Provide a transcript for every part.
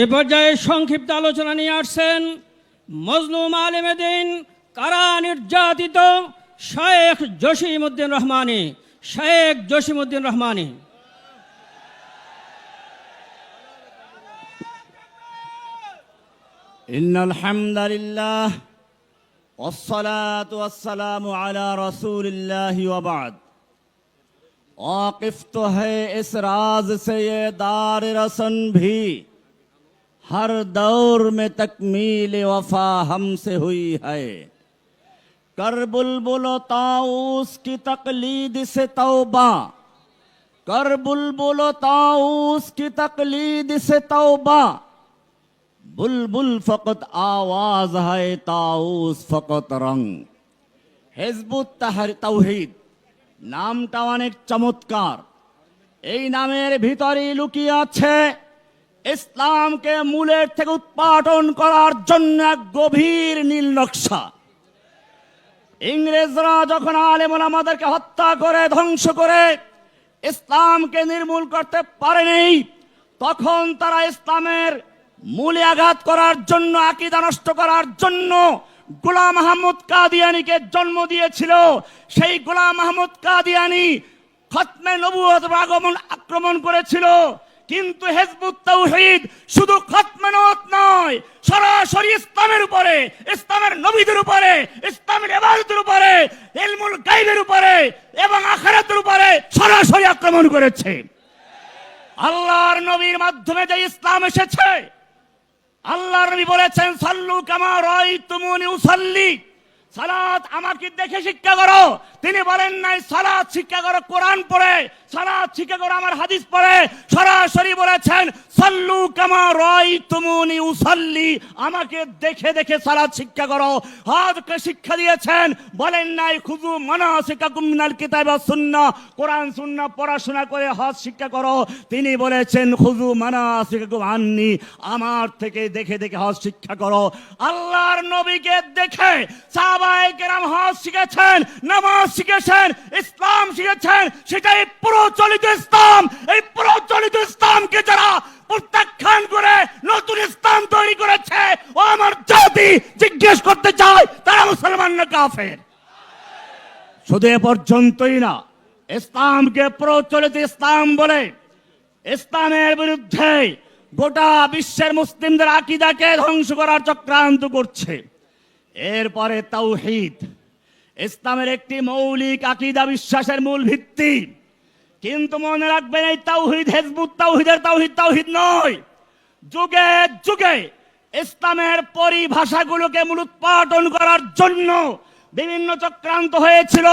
এ পর্যায়ে সংক্ষিপ্ত আলোচনা নিয়ে আসছেন মজলুম আলেমে দ্বীন, কারা নির্যাতিত শেখ জসিমউদ্দিন রহমানী। শেখ জসিমউদ্দিন রহমানী। ইন্নাল হামদুলিল্লাহ ওয়াসসালাতু ওয়াসসালামু আলা রাসূলিল্লাহ ওয়া বা'দ। वाकिफ तो है इस राज से ये दार रसन भी, हर दौर में तकमील वफा हमसे हुई है। कर बुलबुलो ताऊस की तकलीद से तौबा, कर बुलबुलो ताऊस की तकलीद से तौबा। बुलबुल फकत आवाज है, ताऊस फकत रंग। हिज़्बुत तौहीद নামটা অনেক চমৎকার। এই নামের ভিতরে লুকিয়ে আছে ইসলামকে মূলের থেকে উৎপাটন করার জন্য এক গভীর নীল নকশা। ইংরেজরা যখন আলেম ওলামাদেরকে হত্যা করে ধ্বংস করে ইসলামকে নির্মূল করতে পারেনি, তখন তারা ইসলামের মূলে আঘাত করার জন্য, আকীদা নষ্ট করার জন্য গোলাম আহমদ কাদিয়ানীকে জন্ম দিয়েছিল। সেই গোলাম আহমদ কাদিয়ানী খতমে নবুয়ত আক্রমণ করেছিল, কিন্তু হিজবুত তাওহীদ শুধু খতমে নবুয়ত নয়, সরাসরি ইসলামের উপরে, ইসলামের নবীদের উপরে, ইসলামের ইবাদতের উপরে, ইলমুল গায়বের উপরে এবং আখিরাতের উপরে সরাসরি আক্রমণ করেছে। আল্লাহর নবীর মাধ্যমে যে ইসলাম এসেছে, আল্লাহর নবী বলেছেন সাল্লু কামা রাআইতুমুনি উসাল্লি, সালাত আমাকে দেখে শিক্ষা করো। তিনি বলেন নাই সালাত শিক্ষা করো কোরআন পড়ে, সালাত শিক্ষা করো আমার হাদিস পড়ে। সরাসরি বলেছেন সাল্লু কামা রাআইতুমুনি উসাল্লি, আমাকে দেখে দেখে সালাত শিক্ষা করো। হজকে শিক্ষা দিয়েছেন, বলেন নাই খুযু মানাসিকাকুম মিনাল কিতাবি ওয়াস সুন্নাহ, কোরআন সুন্নাহ পড়াশোনা করে হজ শিক্ষা করো। তিনি বলেছেন খুযু মানাসিকাকুম আন্নি, আমার থেকে দেখে দেখে হজ শিক্ষা করো। আল্লাহর নবীকে দেখে সাহাবায়ে কেরাম হজ শিখেছেন, নামাজ শিখেছেন, ইসলাম শিখেছেন। সেটাই প্রচলিত ইসলাম। এই প্রচলিত ইসলামকে যারা প্রত্যাখ্যান করে নতুন ইসলাম তৈরি করেছে, ও আমার জাতি জিজ্ঞেস করতে চায় তারা মুসলমান না কাফের? শুধু এ পর্যন্তই না, ইসলামকে প্রচলিত ইসলাম বলে ইসলামের বিরুদ্ধে গোটা বিশ্বের মুসলিমদের আকীদাকে ধ্বংস করার চক্রান্ত করছে। এরপরে তাওহীদ ইসলামের একটি মৌলিক আকীদা, বিশ্বাসের মূল ভিত্তি। কিন্তু মনে রাখবেন, এই তাওহীদ হিজবুত তাওহীদের তাওহীদ তাওহীদ নয়। যুগে যুগে ইসলামের পরিভাষাগুলোকে মূলোৎপাটন করার জন্য বিভিন্ন চক্রান্ত হয়েছিল।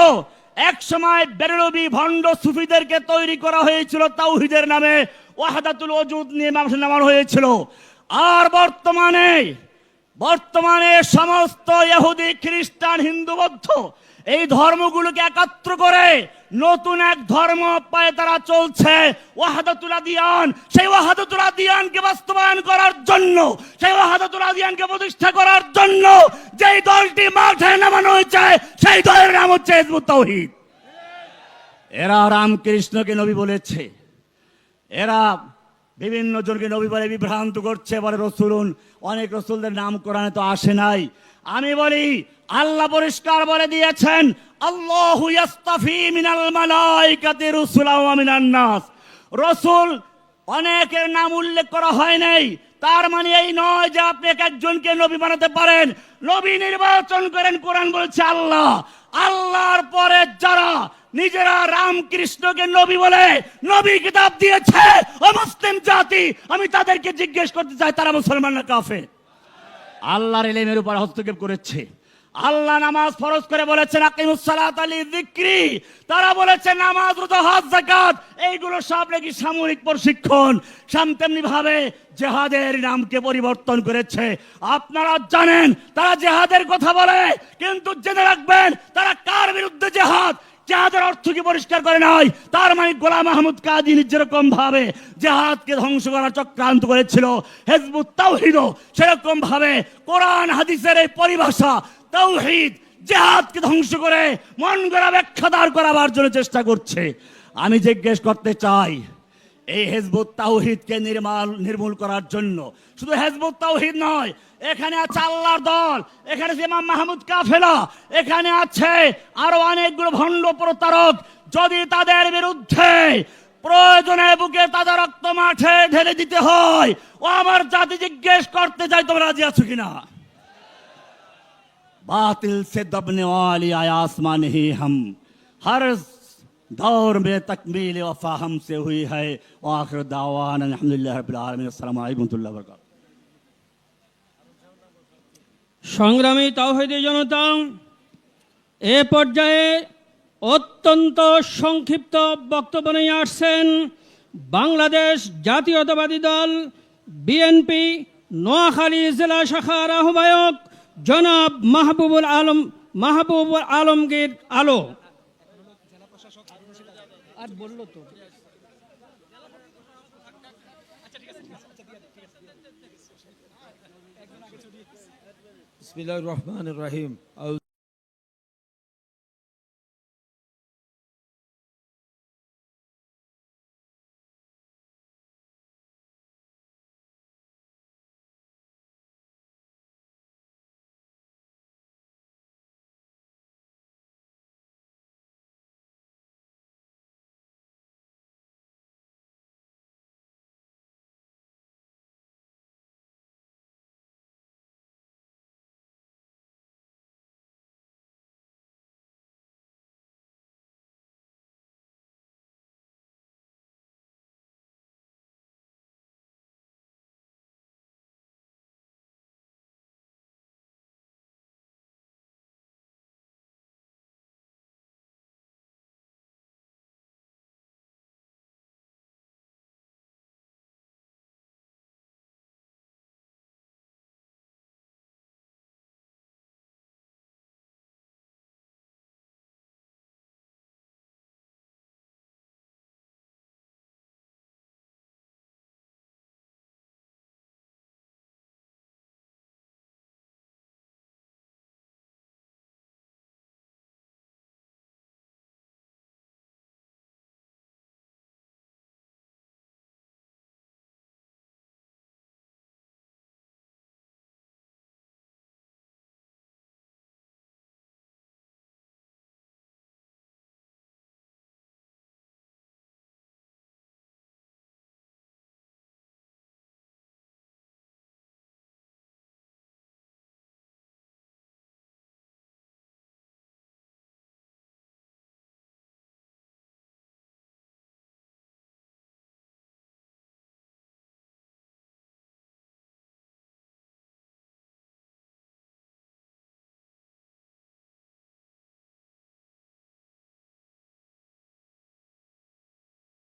এক সময় বেরলভী ভণ্ড সুফিদেরকে তৈরি করা হয়েছিল তাওহীদের নামে, ওয়াহদাতুল ওজুদ নিয়ে নামানো হয়েছিল। আর বর্তমানে সমস্ত ইহুদি, খ্রিস্টান, হিন্দু, বৌদ্ধ এই ধর্মগুলোকে একাত্র করে নতুন এক ধর্ম পায়ে তারা চলছে, ওয়াহদাতুল আদিয়ান। সেই ওয়াহদাতুল আদিয়ানকে বাস্তবায়ন করার জন্য, সেই ওয়াহদাতুল আদিয়ানকে প্রতিষ্ঠা করার জন্য যেই দলটি মাঠে নামানো হয়েছে, সেই দলের নাম হচ্ছে হিজবুত তাওহীদ। এরা রামকৃষ্ণকে নবী বলেছে, এরা বিভিন্ন জনকে নবী বলে বিভ্রান্ত করছে, বলে রসুলুন। অনেক রসুলদের নাম কোরআনে তো আসে নাই। আমি বলি, আল্লাহ পরিষ্কার বলে দিয়েছেন, আল্লাহু ইয়াস্তাফি মিনাল মালাইকাতি রুসুলান ওয়া মিনান নাস। রসুল অনেকের নাম উল্লেখ করা হয় নাই। তার মানে এই নয় যে আপনি একজনকে নবী বানাতে পারেন। নবী নির্বাচন করেন, কোরআন বলছে আল্লাহ। আল্লাহর পরে যারা নিজেরা রামকৃষ্ণকে নবী বলে নবী কিতাব দিয়েছে, ও মুসলিম জাতি, আমি তাদেরকে জিজ্ঞেস করতে চাই তারা মুসলমান না কাফের? আল্লাহর ইলমের উপর হস্তক্ষেপ করেছে। আল্লাহ নামাজ ফরজ করে বলেছেন আকিমুস সালাতা লিযিকরি, তারা বলেছে নামাজ, রোজা, হজ, যাকাত এইগুলো সব নাকি সামরিক প্রশিক্ষণ। তেমনি ভাবে জিহাদের নামকে পরিবর্তন করেছে। আপনারা জানেন তারা জিহাদের কথা বলে, কিন্তু জেনে রাখবেন তারা কার বিরুদ্ধে জিহাদ, জিহাদের অর্থ কি পরিষ্কার করে নাই। তার মানে গোলাম আহমদ কাদিয়ানী যেরকম ভাবে জিহাদকে ধ্বংস করার চক্রান্ত করেছিল, হিজবুত তাওহীদও সেরকম ভাবে কোরআন হাদিসের এই পরিভাষা তাওহীদ জিহাদকে ধ্বংস করে মন গড়া ব্যাখ্যা দাঁড় করাবার জন্য চেষ্টা করছে। আমি জিজ্ঞেস করতে চাই, এই হিজবুত তাওহীদকে নির্মূল করার জন্য। শুধু হিজবুত তাওহীদ নয়, এখানে আছে আল্লাহর দল, এখানে আছে ইমাম মাহমুদ কাফেলা, এখানে আছে আরো অনেকগুলো ভণ্ড প্রতারক। যদি তাদের বিরুদ্ধে প্রয়োজনে বুকে তাদের রক্ত মাঠে ঢেলে দিতে হয়, ও আমার জাতি জিজ্ঞেস করতে চাই, তোমরা রাজি আছো কিনা? बातिल से दबने वाली आया आसमां नहीं हम, हर दौर में तकमील वफा हमसे हुई है। आखिर दावाना अल्हम्दुलिल्लाहि रब्बिल आलमीन। अस्सलामु अलैकुम व रहमतुल्लाहि व बरकातुहू। সংগ্রামী তাওহীদি জনতা, এ পর্যায়ে অত্যন্ত সংক্ষিপ্ত বক্তব্য নিয়ে আসছেন বাংলাদেশ জাতীয়তাবাদী দল বিএনপি নোয়াখালী জেলা শাখার আহ্বায়ক জনাব মাহবুবুল আলমগীর আলো। আর বললো তো বিসমিল্লাহির রহমানির রহিম।